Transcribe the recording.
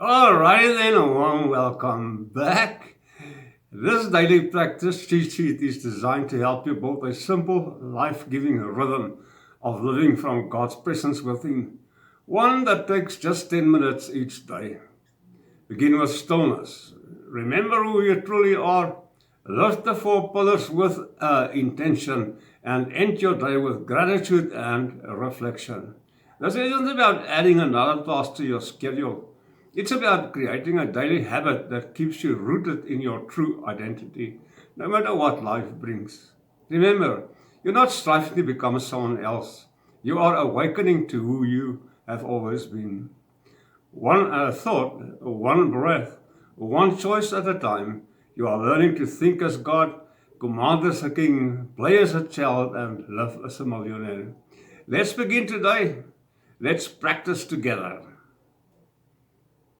Alrighty then, a warm welcome back. This daily practice cheat sheet is designed to help you build a simple, life-giving rhythm of living from God's presence within. One that takes just 10 minutes each day. Begin with stillness. Remember who you truly are. Lift the 4 pillars with intention and end your day with gratitude and reflection. This isn't about adding another task to your schedule. It's about creating a daily habit that keeps you rooted in your true identity, no matter what life brings. Remember, you're not striving to become someone else. You are awakening to who you have always been. One thought, one breath, one choice at a time. You are learning to think as God, command as a king, play as a child, and live as a millionaire. Let's begin today. Let's practice together.